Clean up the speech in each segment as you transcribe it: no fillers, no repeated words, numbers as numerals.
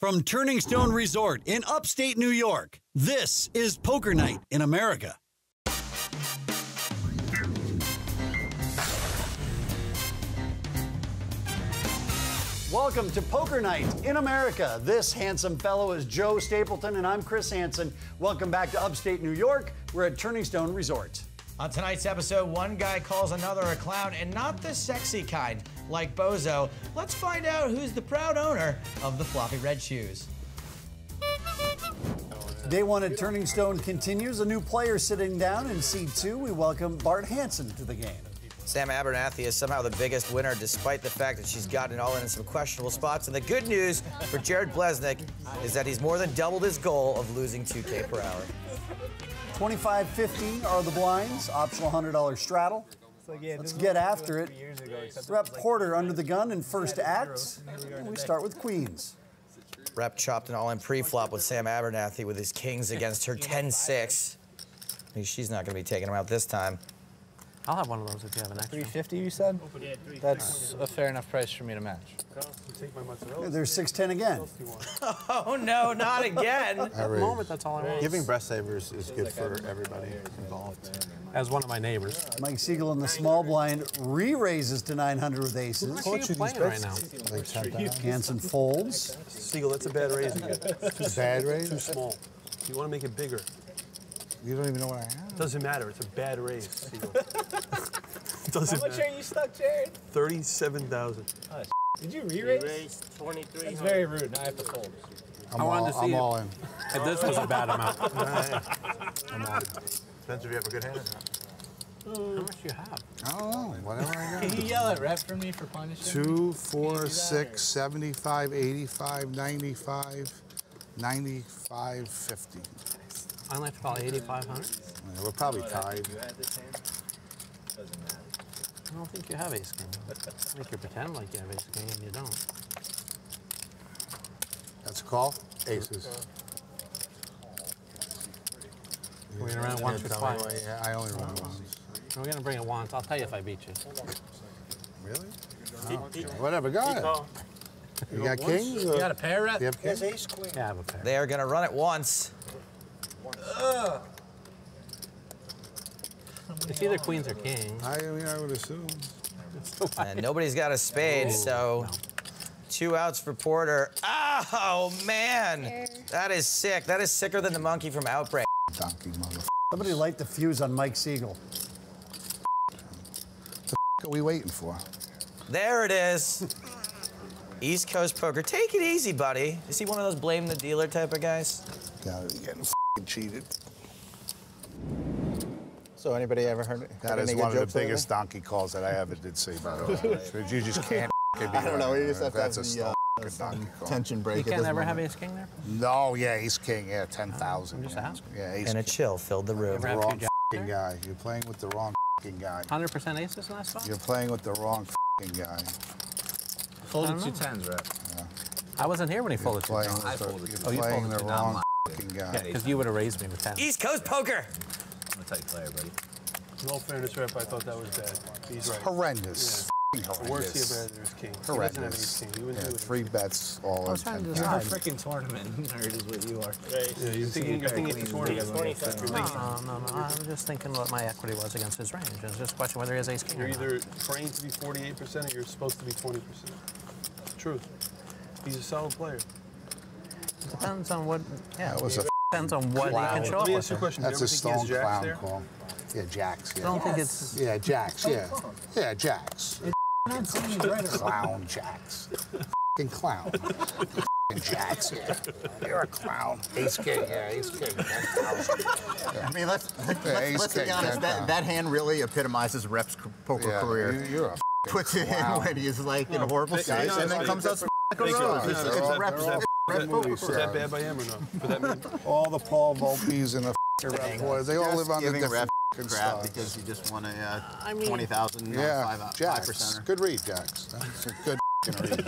From Turning Stone Resort in upstate New York, this is Poker Night in America. Welcome to Poker Night in America. This handsome fellow is Joe Stapleton, and I'm Chris Hansen. Welcome back to upstate New York. We're at Turning Stone Resort. On tonight's episode, one guy calls another a clown, and not the sexy kind, like Bozo. Let's find out who's the proud owner of the floppy red shoes. Day one at Turning Stone continues. A new player sitting down in seat 2. We welcome Bart Hansen to the game. Sam Abernathy is somehow the biggest winner, despite the fact that she's gotten it all in some questionable spots. And the good news for Jared Blesnick is that he's more than doubled his goal of losing $2K per hour. $25.50 are the blinds, optional $100 straddle. Let's get after it. Rep Porter under the gun in first act, and we start with queens. Rep chopped an all-in pre-flop with Sam Abernathy with his kings against her 10-6. She's not going to be taking him out this time. I'll have one of those if you have an extra. $350, you said? That's a fair enough price for me to match. There's 610 again. Oh no, not again! At the moment, that's all I want. Giving breast savers is good for everybody involved. As one of my neighbors. Mike Siegel in the small blind re-raises to 900 with aces. How much are you playing right now? Hansen folds. Siegel, that's a bad raise again. Too bad raise? Too small. You want to make it bigger. You don't even know what I have. Doesn't matter. It's a bad raise, Siegel. How much are you stuck, Jared? 37,000. Oh, did you re-raise? 23. That's very rude. Now I have to fold. I'm all in. If this was a bad amount. I'm all in. Depends if you have a good hand or not. How much do you have? I don't know. Whatever I got. Can you yell at rep for me for punishing? 2, 4, 6, 75, 85, 95, 95, 50. I like to call 8,500. Yeah, we're probably tied. I don't think you have ace king. I think you pretend like you have ace king and you don't. That's a call. Aces. We're going to run it once or twice. Yeah, I only run it once. We're going to bring it once. I'll tell you if I beat you. Really? Oh, okay. Whatever, go ahead. You got kings? You got a pair, rep? You have kings? Ace queen. Yeah, I have a pair. They are going to run it once. It's either queens or kings. I mean, I would assume. And nobody's got a spade, so no. 2 outs for Porter. Oh, man. That is sick. That is sicker than the monkey from Outbreak. Donkey mother. Somebody light the fuse on Mike Siegel. What are we waiting for? There it is. East Coast Poker. Take it easy, buddy. Is he one of those blame the dealer type of guys? Got it. Getting cheated. So anybody ever heard That is one of the biggest donkey calls that I ever did see, by the way. You just can't be I don't know. You just have to have That's the, a donkey call. tension break. You can't ever have ace king there? No, yeah, ace king, yeah, 10,000. I'm just asking. Yeah, ace And a king. chill filled the room. Ever have Wrong two jacks f***ing guy. You're playing with the wrong f***ing guy. 100% aces in that spot? You're playing with the wrong f***ing guy. Folded 2 tens, rep. I wasn't here when he folded two Playing tens. with folded the, two. you're you playing folded the two, wrong f***ing guy. Because you would have raised me with 10. East Coast Poker. I'm a tight player, buddy. In all fairness, rep, I thought that was bad. He's right. Horrendous. The worst he ever had there was king. He doesn't have ace Horrendous. king. He wouldn't Yeah, do it. 3 bets all in trying to 10,000. You're a freaking tournament nerd is what you are. Yeah, you're thinking it's a tournament. No. I'm just thinking what my equity was against his range. It's just a question whether he has ace king. You're or not. either praying to be 48% or you're supposed to be 20%. Truth. He's a solid player. Depends on what. Yeah, That was a depends on what he can show Let up me with. ask you a question. That's Do a you ever think he has stone jacks clown there? call. Yeah, jacks. I Yeah, don't think it's. yeah, jacks. Yeah, yeah, jacks. Clown jacks. Fucking clown. Fucking jacks. Yeah, you're a clown. Ace king. Yeah, ace king. 10,000. I mean, let's ace be king, honest. 10,000. That hand really epitomizes Rep's poker Yeah, career. you're a Puts it in when he's like in a horrible state, and then comes out like a rose. It's Rep's poker Was that bad by him or no? For that man? all the Paul Volpes and the f***ing boys, they all live on the giving different Rep f***ing crap stars. because you just won a 20,000 Yeah, jacks. 5%. Good read, jacks. That's a good f***ing read,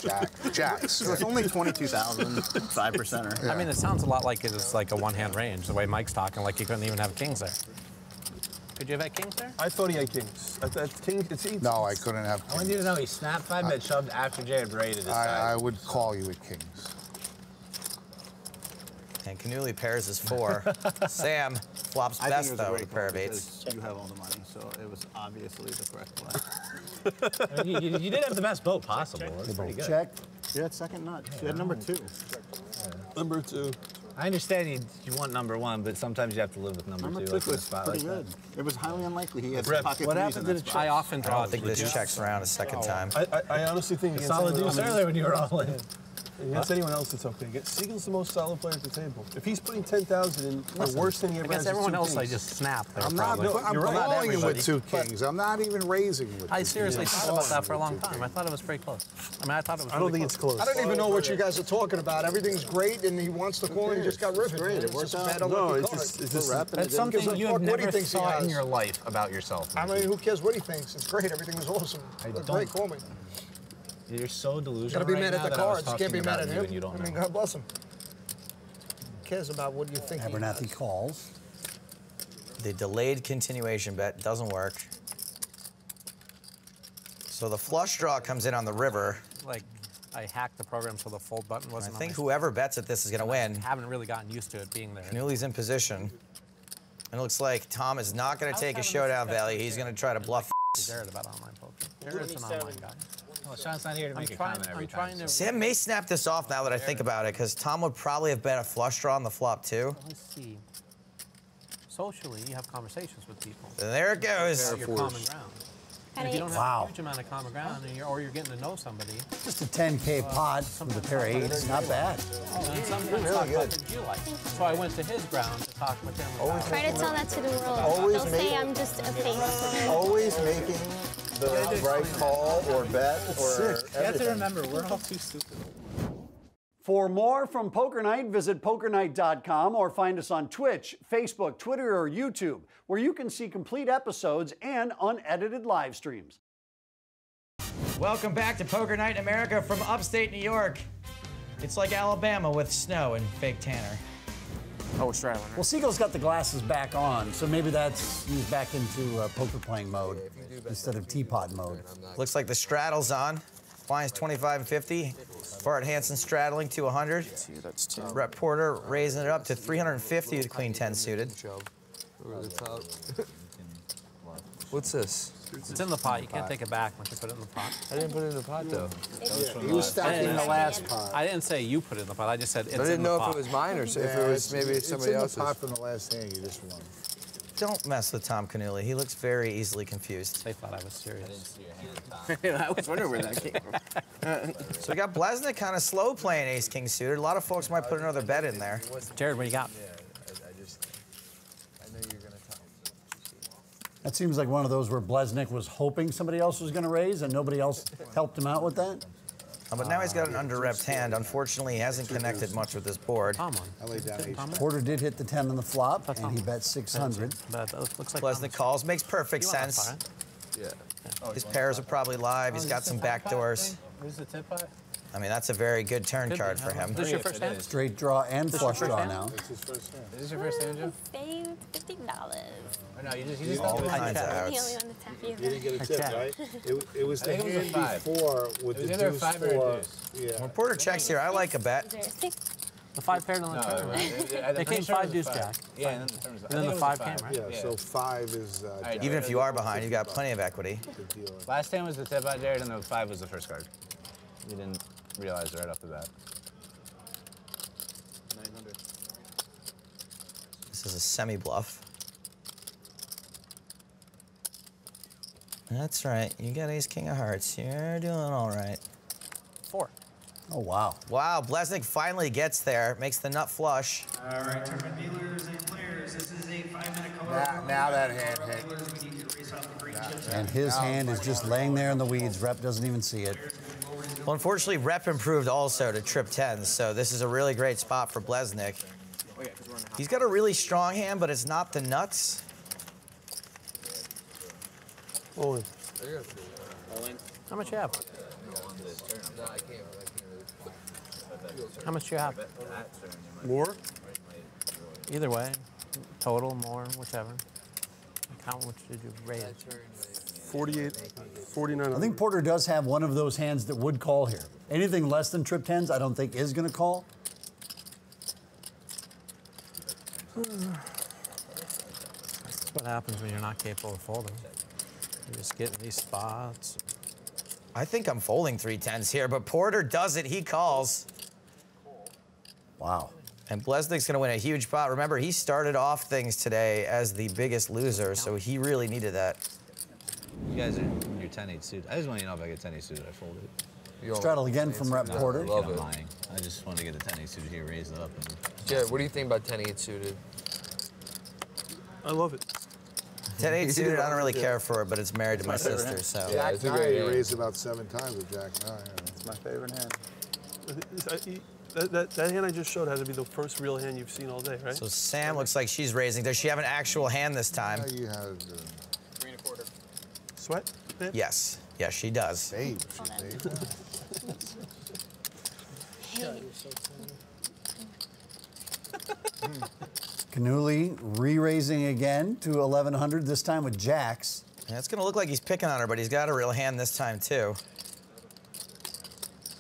jacks. Jacks. So it's only 22,000 5%er. I mean, it sounds a lot like it's like a one-hand range. The way Mike's talking, like he couldn't even have kings there. Could you have had kings there? I thought he had kings. No, I couldn't have I want you to know he snapped 5-bet shoved after Jared raided his I would call you with kings. And Canuli pairs his 4. Sam flops best, though, with a pair of 8s. You have all the money, so it was obviously the correct play. I mean, you did have the best boat possible. That's pretty good. Check. You had second nut. You had number 2. Number 2. I understand you want number 1, but sometimes you have to live with number 2. Number 2 like in a was spot pretty like good. It was highly unlikely he had Rep, pocket What threes happened in to that the spot. I often I draw. don't think this checks around a second time. I honestly think that. Solid deuce earlier when you were all in. Against anyone else, it's okay. Siegel's the most solid player at the table. If he's putting 10,000 in, the worst thing he ever has Against is everyone 2 else, I kings. just snapped. There I'm not. probably. I'm You're right. calling you with Everybody. 2 kings. I'm not even raising with. I 2 seriously kings. thought about that for a long time. I thought it was pretty close. I mean, I thought it was. I don't think it's close. I don't even know what you guys are talking about. Everything's great, and he wants to call, and he just got ripped. great. It worked out. No, it's just That's something Gives a you fuck have what he never thinks he thought in has. your life about yourself. I mean, who cares what he thinks? It's great. Everything was awesome. Great, call me. You're so delusional. Gotta be right mad now at the that I was cards. You can't be talking mad about at you him. and you don't I mean, know. God bless him. Who cares about what you think he Abernathy has? calls. The delayed continuation bet doesn't work. So the flush draw comes in on the river. Like, I hacked the program so the fold button I wasn't. think on my whoever bets at this is going to win. haven't really gotten used to it being there. Canuli's in position. And it looks like Tom is not going to take a showdown value. He's going to try to bluff. Jared about online poker. Jared's an online guy. Well, Sean's not here to make a comment every time. trying to. Sam may snap this off now that I think about it, because Tom would probably have bet a flush draw on the flop, too. Let's see. Socially, you have conversations with people. And there it goes. Your common ground. And if you don't have Wow. a huge amount of common ground, and you're getting to know somebody, Just a 10K pot with a pair of 8s. Not bad. and sometimes talk about things you like. So I went to his ground to talk with him about Try to tell that to the world. Always They'll make- say I'm just a face. Always making the right call or bet or You have to everything. remember, we're all too stupid. For more from Poker Night, visit pokernight.com or find us on Twitch, Facebook, Twitter, or YouTube, where you can see complete episodes and unedited live streams. Welcome back to Poker Night in America from upstate New York. It's like Alabama with snow and fake Tanner. Oh, Australian. Well, Siegel's got the glasses back on, so maybe he's back into poker playing mode instead of teapot mode. Looks like the straddle's on. Blinds 25 and 50. Bart Hansen straddling to 100. Rep Porter raising it up to 350 with Queen 10 suited. Over the top. What's this? It's in the pot. You can't take it back once you put it in the pot. I didn't put it in the pot though. He was stacking the last pot. I didn't say you put it in the pot. I just said it's I didn't in the know pot. if it was mine or if it was maybe somebody It's in the pot else's. from the last hand you just won. Don't mess with Tom Canuli. He looks very easily confused. They thought I was serious. I was wondering where that came from. So we got Blesnik kind of slow playing ace-king suited. A lot of folks might put another bet in there. Jared, what do you got? I know you're gonna talk. That seems like one of those where Blesnik was hoping somebody else was going to raise and nobody else helped him out with that. But now he's got an under-repped hand. Unfortunately, he hasn't connected much with this board. Tom on. I laid down ace. Porter did hit the 10 on the flop, and he bet 600. But that looks like Blesnik calls. Makes perfect You want that sense. pot, right? His pairs are probably live. He's got some back doors. Where's the tip pot? I mean, that's a very good turn Could be. card for him. This your first hand? Straight draw and flush your draw hand? now. It's his first hand. Is this your first hand, Joe? Save $50. Or no, you just All don't kinds of He only outs. wanted to tap you. You didn't get a tip, checked. right? It was the think it was a hand 5. before with It was the either a deuce 5 or a 4. deuce. Yeah. When Porter checks here, I like a bet. Is there a 6? The 5 paired on the turn, right? They came 5 deuce jack. Yeah, and then the turn was And then the 5 came, right? Yeah, so 5 is right, Even if you are behind, you've got plenty of equity. Last hand was the tip out, Jared, and the 5 was the first card. You didn't realize right off the bat. This is a semi-bluff. That's right. You got ace-king of hearts. You're doing all right. 4. Oh, wow. Wow, Blesnik finally gets there. Makes the nut flush. All right, tournament dealers and players, this is a 5-minute color. Now that hand hit. We need to race off the green chips. And his hand is just laying there in the weeds. Rep doesn't even see it. Well, unfortunately, Rep improved also to trip 10s, so this is a really great spot for Blesnik. He's got a really strong hand, but it's not the nuts. All in. How much you have? How much you have? More? Either way. Total, more, whichever. How much did you raise? 48, 49. I think Porter does have one of those hands that would call here. Anything less than trip tens, I don't think is going to call. That's what happens when you're not capable of folding. You just get in these spots. I think I'm folding 3-10s here, but Porter does it. He calls. Wow. And Blesnik's going to win a huge pot. Remember, he started off things today as the biggest loser, so he really needed that. You guys are in your 10-8 suit. I just want you to know if I get 10-8 suited, I fold it. Straddle again from Rep Porter. I'm lying. I just want to get a 10-8 suited here, raise it up. And... Jared, what do you think about 10-8 suited? I love it. 10-8 suited, I don't really care for it, but it's married to my sister, so. Yeah, it's a great hand. He raised about 7 times with Jack 9. It's my favorite hand. That hand I just showed had to be the first real hand you've seen all day, right? So Sam looks like she's raising. Does she have an actual hand this time? Yeah, you have 3 1/4. Sweat? Babe? Yes. Yes, she does. babe. Canuli re-raising again to 1100, this time with jacks. Yeah, it's going to look like he's picking on her, but he's got a real hand this time, too.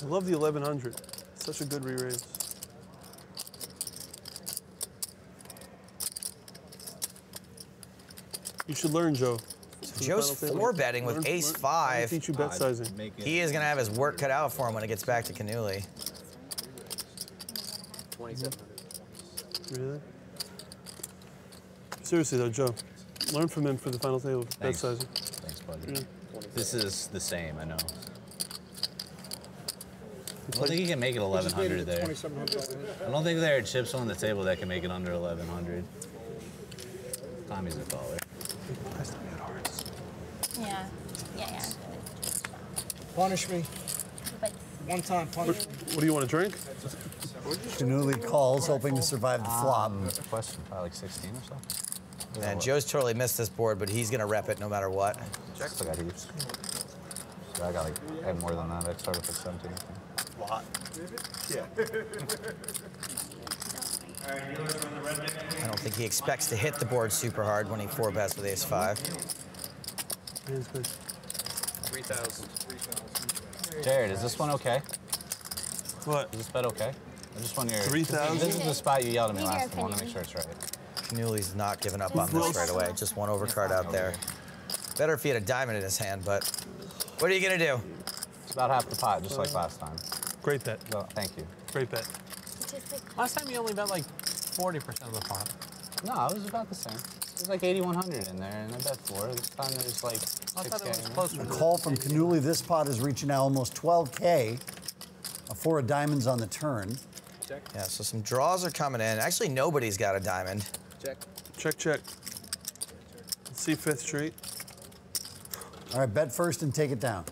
I love the 1100. Such a good re-raise. You should learn, Joe. So Joe's 4-betting with ace-5. Teach you bet sizing. He is going to have his work cut out for him when it gets back to Canuli. 2700. Really? Seriously though, Joe, learn from him for the final table. Bet sizing. Thanks, buddy. This is the same, I know. I don't think you can make it 1100 there. I don't think there are chips on the table that can make it under 1100. Tommy's a caller. Yeah. Yeah. Punish me. But One time, punish me. What do you want to drink? Canuli calls, hoping to survive the flop. Question, probably like 16 or so. And Joe's totally missed this board, but he's going to rep it no matter what. Checks, I got heaps. So I got like, I had more than that. I started with 17. Lot. All right, dealers from the red deck. I don't think he expects to hit the board super hard when he 4-bets with ace-5. Hands good. 3,000. Jared, is this one okay? What? Is this bet okay? I just want your... 3,000? This is the spot you yelled at me Leave your last time. I want to make opinion. sure it's right. Canuli's not giving up on this right away. Just one overcard out there. Better if he had a diamond in his hand, but what are you going to do? It's about half the pot, just like last time. Great bet. So, thank you. Great bet. Last time you only bet like 40% of the pot. No, it was about the same. It was like 8,100 in there, and I bet 4. This time there's like 6K. A call from Canuli. This pot is reaching now almost 12K. A 4 of diamonds on the turn. Check. Yeah, so some draws are coming in. Actually, nobody's got a diamond. Check. Check, check. Let's see 5th Street. All right, bet first and take it down.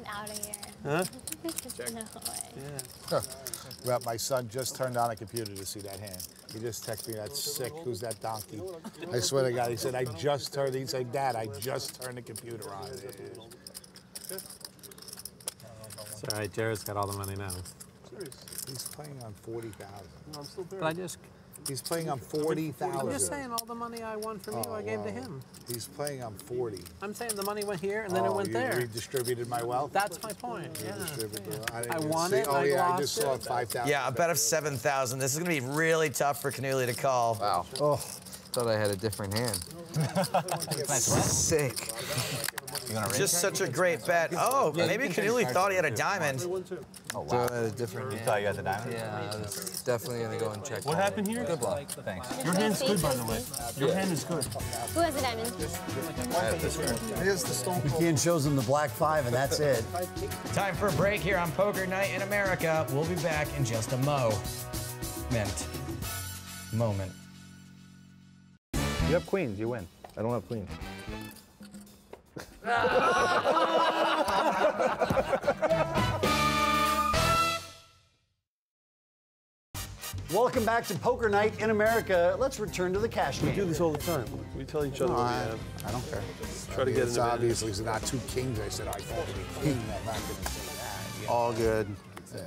get out of here. Huh? No way. Yeah. Well, my son just turned on a computer to see that hand. He just texted me, that's sick, who's that donkey? I swear to God, he said, he said, Dad, I just turned the computer on. It's all right, Jared's got all the money now. He's playing on 40,000. I'm still there. But I just, He's playing on 40,000. I'm just saying all the money I won from you, I gave to him. He's playing on 40. I'm saying the money went here and then it went you there. redistributed my wealth? That's my point, yeah. I won it, Oh, I yeah, I lost just saw it. 5,000. Yeah, a bet of 7,000. This is going to be really tough for Canuli to call. Wow. Oh, Thought I had a different hand. Sick. You gonna raise Just such a great bet. Oh, maybe Canuli thought he had a diamond. Oh, Joe wow. had a different You hand. thought you had the diamond? Yeah, I was definitely gonna go and check. What happened here? Good luck. Thanks. Your hand's good, by the way. Your hand is good. Who has a diamond? Here's the stone cold. McKeon shows him the black 5, and that's it. Time for a break here on Poker Night in America. We'll be back in just a moment. You have queens, you win. I don't have queens. Welcome back to Poker Night in America. Let's return to the cash We do game. this all the time. We tell each other what we have. I don't care. Try to get It's an obviously it's not 2 kings. I said I thought it was king. I'm not going to say that. All good. Yeah.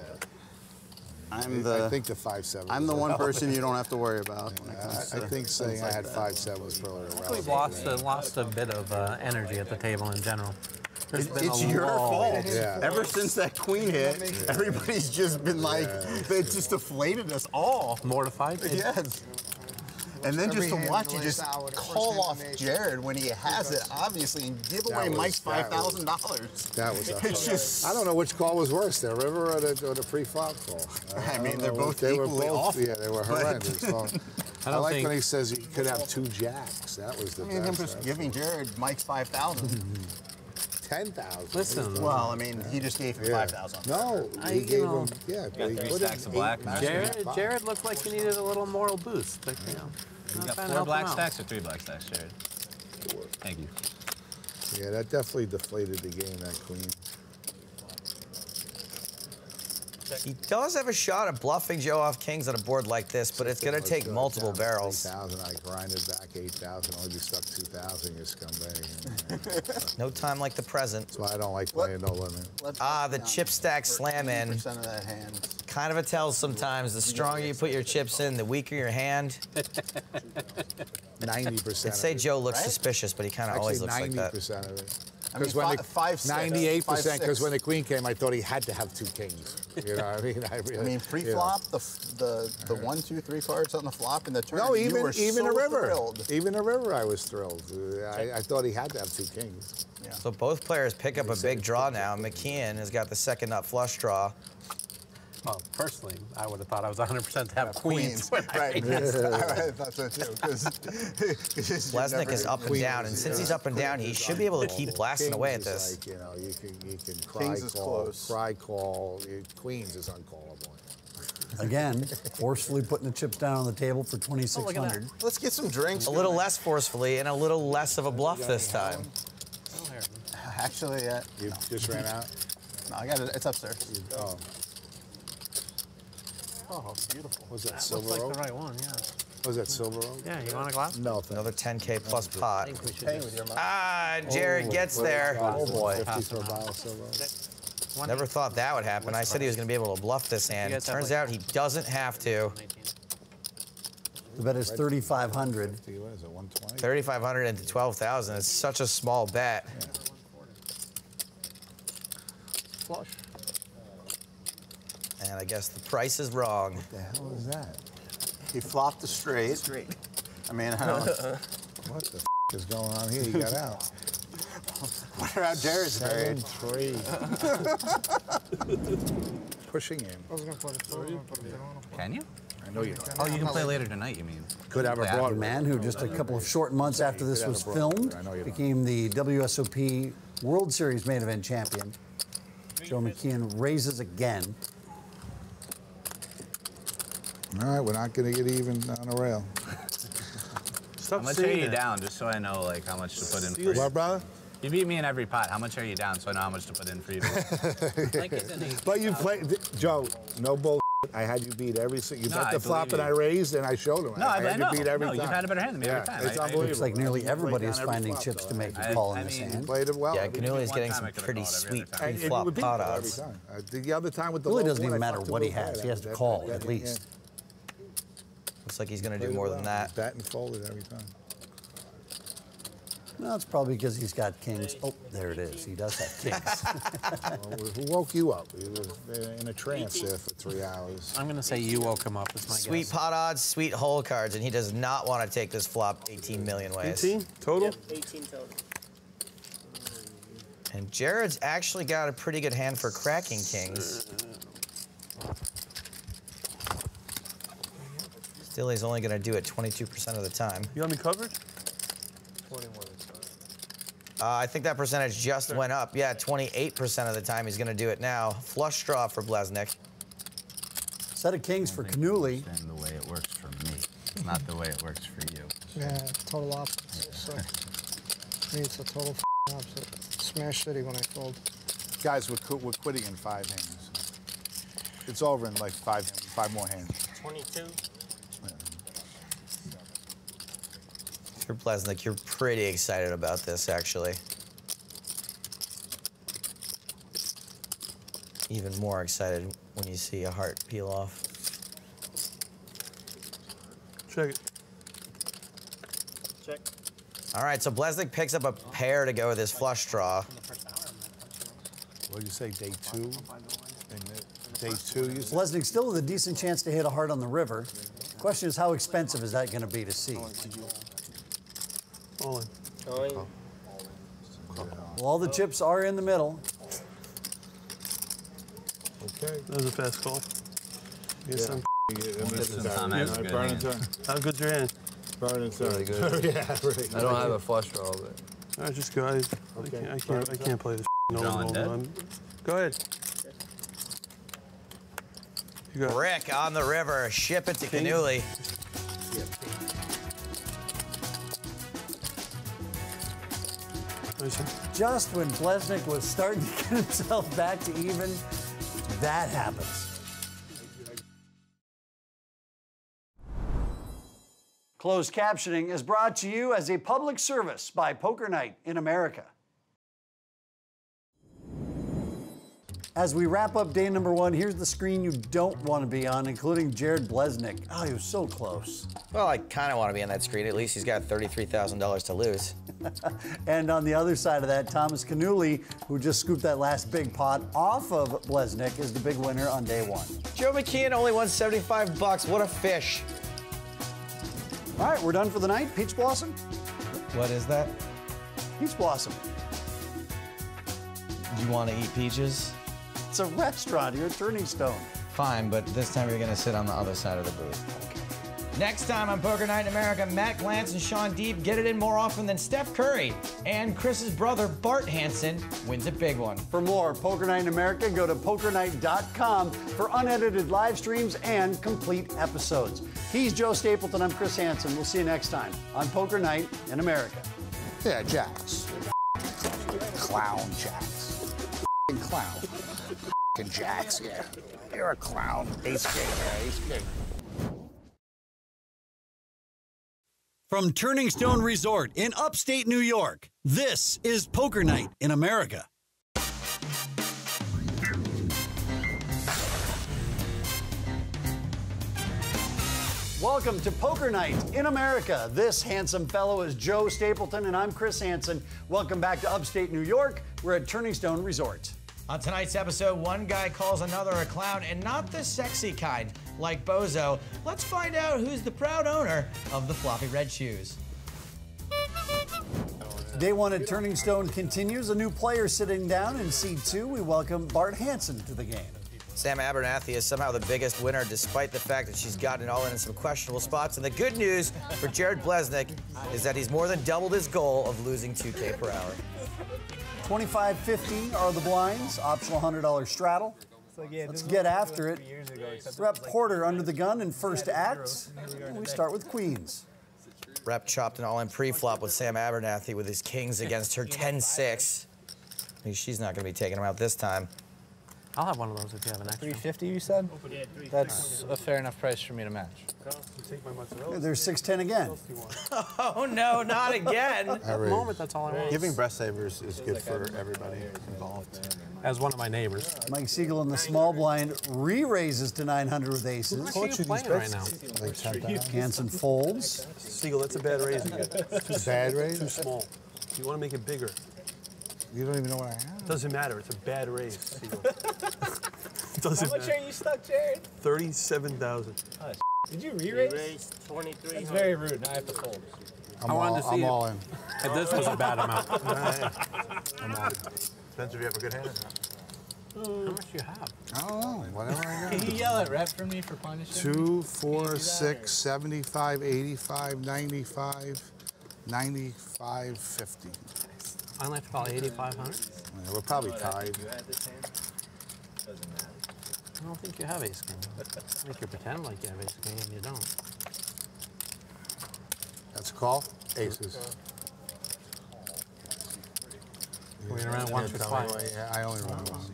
I think the 5-7. I'm the one person you don't have to worry about. When it comes I to think saying I had 5-7 was probably We've irrelevant. lost a bit of energy at the table in general. It's your fault. Yeah. Ever since that queen hit, everybody's just been like, they just deflated us all. Mortified? Yes. And then just to watch you just call off Jared when he has it, obviously, and give away Mike's $5,000. That was It's just. I don't know which call was worse, the river or the pre-flop call. I mean, they're both They were equally both, awful. yeah, they were horrendous. So, I like think- when he says you could have 2 jacks. That was the I mean, him best. just giving Jared Mike's 5,000. 10,000. Listen. Well, I mean, he just gave him 5,000. No, he gave him, yeah. got he 3 put stacks in of black. 8, Jared looked like he needed a little moral boost. But, you know, You not got trying to 4 help black him out. stacks or 3 black stacks, Jared? Thank you. Yeah, that definitely deflated the game, that queen. He does have a shot at bluffing Joe off kings on a board like this, but it's going to take multiple barrels. 3,000, I grinded back 8,000, only be stuck 2,000, you scumbag. No time like the present. That's why I don't like playing no limit. The chip stack slam in. 80% of that hand. Kind of a tell sometimes. The stronger you put your chips in, the weaker your hand. 90%. I'd say Joe looks suspicious, but he kind of always looks like that. 90% of it. I mean, when 5-6. 98%, because when the queen came, I thought he had to have 2 kings. You know what I mean? I mean, pre-flop, the 1, 2, 3 cards on the flop in the turn. No, you even were a so river. thrilled. Even a river, I was thrilled. I thought he had to have 2 kings. Yeah. So both players pick up a big draw now. McKeon has got the second nut flush draw. Well, personally, I would have thought I was 100% to have queens. Right. I thought so too. Blesnik is up and down, and since he's up and down, he should be able to keep blasting Kings away at is this. Like, you know, you can cry Kings is call, close. cry call. Queens is uncallable. Again, forcefully putting the chips down on the table for 2,600. Let's get some drinks. A little less forcefully and a little less of a bluff this time. Actually, You just ran out? no, I got it. It's upstairs. Oh. Oh, beautiful. Was that Looks Silver like Oak? the right one, yeah. Was that Silver Oak? Yeah, you want a glass? No, thank Another 10K plus pot. I think we should just Jared gets there. Oh boy. 50 Pass for a him bottle out. of Silver Oak. Never thought that would happen. I said he was going to be able to bluff this hand. guys have Turns like- out he doesn't have to. The bet is 3,500. 50, what is it, 120? 3,500 into 12,000. It's such a small bet. Flush. And I guess the price is wrong. What the hell is that? He flopped the straight. I mean, I don't. What the is going on here? You got out. Wonder how Jared's buried. 7-3. Pushing him. Can you? I know you don't. Oh, you can play later tonight, you mean? Could have a Yeah. broad The man who just a couple of short months after this was filmed became the WSOP World Series main event champion. Joe McKeon raises again. All right, we're not going to get even on the rail. How much are you down, just so I know like how much to put in for you? What, brother? You beat me in every pot. How much are you down, so I know how much to put in for you? But you played, Joe, no bull. I had you beat every single. You No, bet I the flop believe and I you. raised and I showed him. No, I had know. you beat every No, time. you've had a better hand than me every time. It's I- I- unbelievable. Looks like nearly You everybody played is down every finding flop, chips though. to make I- a call in I this mean- hand. Played it well. Yeah, every Canuli is one getting time some I could've pretty called every sweet other time. And you pre-flop would beat pot it every odds. time. The other time with the Really low doesn't one, even I matter fucked what him he real has. bad. He has to That- call, that- at least. Looks like he's going to do Played more well. than that. Bet and folded every time. No, it's probably because he's got kings. Oh, there it is. He does have kings. Who woke you up? You were in a trance there for 3 hours. I'm going to say you woke him up, is my Sweet guess. pot odds, sweet hole cards, and he does not want to take this flop 18 million ways. 18 total? 18 total. And Jared's actually got a pretty good hand for cracking kings. Still, he's only going to do it 22% of the time. You got me covered? I think that percentage just went up. Yeah, 28% of the time he's going to do it now. Flush draw for Blesnik. Set of kings for Canuli. And the way it works for me, not the way it works for you. Yeah, total opposite. So, me, it's a total opposite. Smash City when I fold. Guys, we're quitting in 5 hands. It's over in like five more hands. 22. For Blesnik, you're pretty excited about this, actually. even more excited when you see a heart peel off. Check it. Check. All right, so Blesnik picks up a pair to go with his flush draw. What did you say, day two? Day two, you said? Blesnik still with a decent chance to hit a heart on the river. Question is, how expensive is that going to be to see? All in. Well, all the chips are in the middle. Okay. That was a fast call. Get some. How good's your hand? Burning, really good. Yeah, right. I don't have a flush draw, but. All right, just go. I can't play this. Go ahead. Rick on the river, ship it to Cannuli. Just when Blesnik was starting to get himself back to even, that happens. Closed captioning is brought to you as a public service by Poker Night in America. As we wrap up day number one, here's the screen you don't want to be on, including Jared Blesnik. Oh, he was so close. Well, I kind of want to be on that screen. At least he's got $33,000 to lose. And on the other side of that, Thomas Cannuli, who just scooped that last big pot off of Blesnik, is the big winner on day one. Joe McKeon only won $75. What a fish. All right, we're done for the night. Peach Blossom? What is that? Peach Blossom. You want to eat peaches? It's a restaurant. You're at Turning Stone. Fine, but this time you're going to sit on the other side of the booth. Okay. Next time on Poker Night in America, Matt Glantz and Sean Deeb get it in more often than Steph Curry. And Chris's brother, Bart Hansen, wins a big one. For more Poker Night in America, go to pokernight.com for unedited live streams and complete episodes. He's Joe Stapleton. I'm Chris Hansen. We'll see you next time on Poker Night in America. Yeah, Jacks. Clown Jacks. Clown. Jacks, yeah. You're a clown. Ace king, yeah, ace king. From Turning Stone Resort in upstate New York, this is Poker Night in America. Welcome to Poker Night in America. This handsome fellow is Joe Stapleton, and I'm Chris Hansen. Welcome back to upstate New York. We're at Turning Stone Resort. On tonight's episode, one guy calls another a clown, and not the sexy kind, like Bozo. Let's find out who's the proud owner of the floppy red shoes. Day one at Turning Stone continues. A new player sitting down in seat 2. We welcome Bart Hansen to the game. Sam Abernathy is somehow the biggest winner, despite the fact that she's gotten it all in some questionable spots. And the good news for Jared Blesnik is that he's more than doubled his goal of losing $2K per hour. $25.50 are the blinds, optional $100 straddle. Let's get after it. Rep Porter under the gun in first act. And we start with queens. Rep chopped an all-in pre-flop with Sam Abernathy with his kings against her 10-6. She's not going to be taking him out this time. I'll have one of those if you have an extra. $350, you said? That's a fair enough price for me to match. There's 610 again. Oh, no, not again. At the moment, that's all I want. Giving breast savers is good for everybody involved. As one of my neighbors. Mike Siegel in the small blind re-raises to 900 with aces. Who are you playing right now? Hansen folds. Siegel, that's a bad raise. Bad raise? Too small. You want to make it bigger. You don't even know what I have. Doesn't matter. It's a bad raise, Siegel. Doesn't How much matter. are you stuck, Jared? 37,000. Oh, did you re-raise? 23. That's very rude. Now I have to fold. I'm all in. If this was a bad amount. I'm all in. Depends if you have a good hand. How much do you have? I don't know. Whatever I got. Can you yell at rep for me for punishing? 2, 4, 6, 75, 85, 95, 95, 50. I only have to call 8,500. Yeah, we're probably tied. I don't think you have ace king. Make you pretend like you have ace king and you don't. That's a call. Aces. We're gonna run it once or twice. Yeah, I only run it once.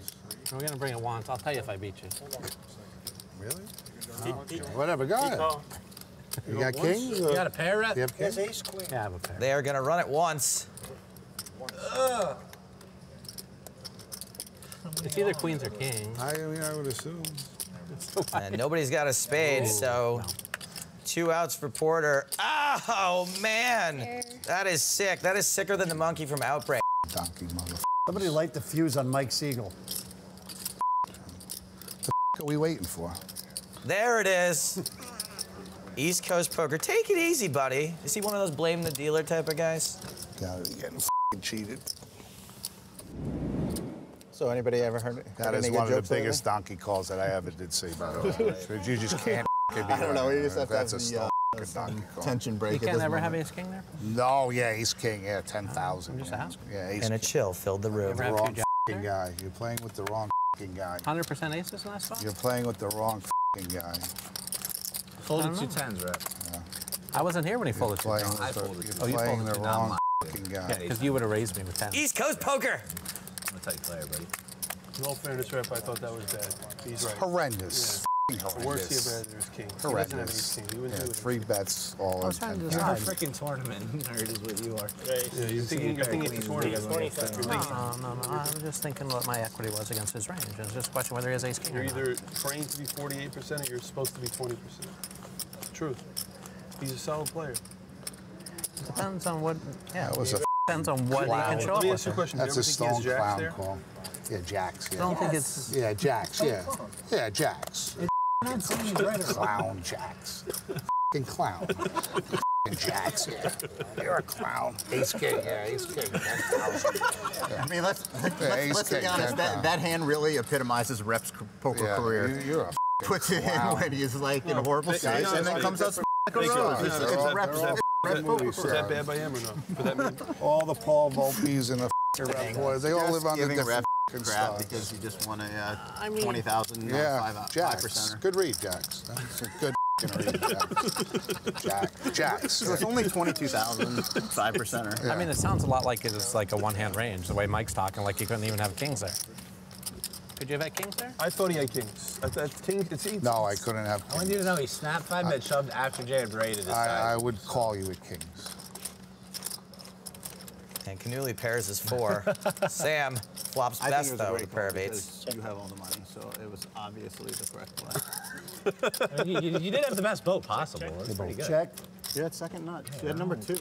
We're gonna bring it once. I'll tell you if I beat you. Really? Oh, whatever. Go ahead. You got kings? You got a pair, rep? You have kings? Ace queen. Yeah, I have a pair. They are going to run it once. It's either queens or kings. I mean, I would assume. And nobody's got a spade, so 2 outs for Porter. Oh, man. That is sick. That is sicker than the monkey from Outbreak. Donkey motherfucker. Somebody light the fuse on Mike Siegel. What are we waiting for? There it is. East Coast Poker. Take it easy, buddy. Is he one of those blame the dealer type of guys? Got it, getting cheated. So anybody ever heard That is one of the biggest donkey calls that I ever did see, by the way. So you just can't be I don't know. You just have to That's have a donkey call. tension break. You can't ever have ace king there? No, yeah, ace king, yeah, 10,000. I'm just asking. Yeah, ace And a king. chill filled the room. Ever have Wrong two f***ing guy. You're playing with the wrong f***ing guy. 100% aces in that spot? You're playing with the wrong f***ing guy. Folded 2 tens, Rep. I wasn't here when he folded two Playing tens. with you playing folded the two, wrong f***ing guy. Because you would have raised me with 10. East Coast Poker. I'm a tight player, buddy. In all fairness, Rep, I thought that was bad. He's right. Horrendous. The worst he ever had there was king. He Horrendous. doesn't have ace king. He wouldn't Yeah, do it. 3 bets all in 10. You're a freaking tournament nerd is what you are. Yeah, you're thinking it's a tournament. No. I was just thinking what my equity was against his range. It was just a question whether he has ace king You're or not. either praying to be 48% or you're supposed to be 20%. Truth. He's a solid player. Depends on what, yeah. That was a Depends on what he can show Let up me with. ask you a question. That's Do a you ever think he has stone jacks clown there? call. Yeah, jacks. I Yeah. don't think it's... Yeah, jacks. Yeah. Yeah, jacks. Clown jacks. F***ing clown. F***ing jacks. Yeah. You're a clown. Ace king. Yeah, ace king. 10,000. I mean, let's ace be king, honest. 10,000. That hand really epitomizes Rep's poker Yeah, career. you're a Puts it in when he's like in a horrible state, and then comes out like a rose. It's Rep's poker Is that bad by him or no? For that man? all the Paul Volpes and the f***ing boys, they all live on the giving different Rep f***ing crap stars. because he just won a 20,000 Yeah, Jacks. 5%. Good read, Jacks. That's a good f***ing read, Jacks. So it's only 22,000 5%er. I mean, it sounds a lot like it's like a one-hand range, the way Mike's talking, like he couldn't even have kings there. Could you have had kings there? I thought he had kings. No, I couldn't have I want you to know he snapped 5-bet shoved after Jay had raided his I side. would call you at kings. And Canuli pairs is 4. Sam flops best, though, with a pair of 8s. You have all the money, so it was obviously the correct play. you did have the best boat possible. That's pretty good. Check. You had second nut. You had number 2.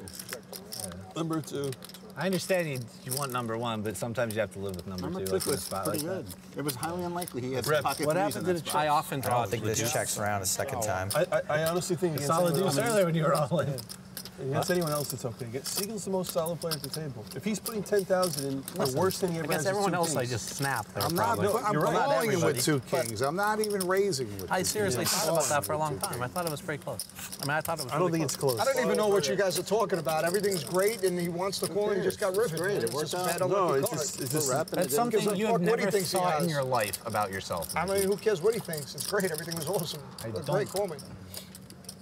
Number 2. I understand you want number 1, but sometimes you have to live with number 2. Number 2 like in a was spot pretty like good. It was highly unlikely he had Rep, pocket what threes happened in to that the spot. I often I draw don't think this deuce. checks around a second time. I honestly think against Solid anyone deuce else- earlier when you were all in. Against anyone else, it's okay. Siegel's the most solid player at the table. If he's putting 10,000 in, the worst thing he ever has Against is everyone 2 else, I kings. just snap there. I'm not. probably. I'm You're right. calling him with Everybody. 2 kings. I'm not even raising with. I 2 seriously kings. thought about that for a long time. I thought it was pretty close. I mean, I thought it was. I don't think it's close. I don't even know what you guys are talking about. Everything's great, and he wants to call, and he just got riveted. great. It It's worked just a out. bad No, unlucky it's card. just It's this. Rep and That's it didn't give something gives a you fuck have what he never thinks he thought in has. your life about yourself. I mean, who cares what he thinks? It's great. Everything was awesome. Great, call me.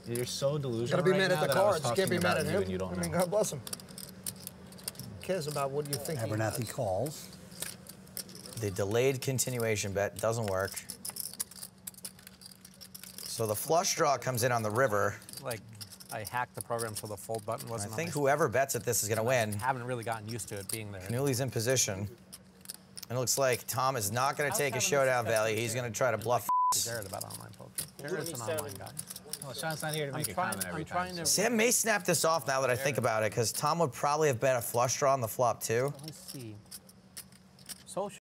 You're so delusional. Gotta be right mad now at the that I was cards. Can't be talking mad about at you him. and you don't I mean, know. God bless him. Who cares about what you think he Abernathy has? calls. The delayed continuation bet doesn't work. So the flush draw comes in on the river. Like, I hacked the program so the fold button I wasn't think on whoever bets at this is going to win. I haven't really gotten used to it being there. Canuli's in position. And it looks like Tom is not going to take a showdown value. He's going to try to bluff. Jared about online poker. Jared's an online guy. Well, Sean's not here to make a comment every time. Sam may snap this off now that I think about it, because Tom would probably have bet a flush draw on the flop, too. Let's see. Social.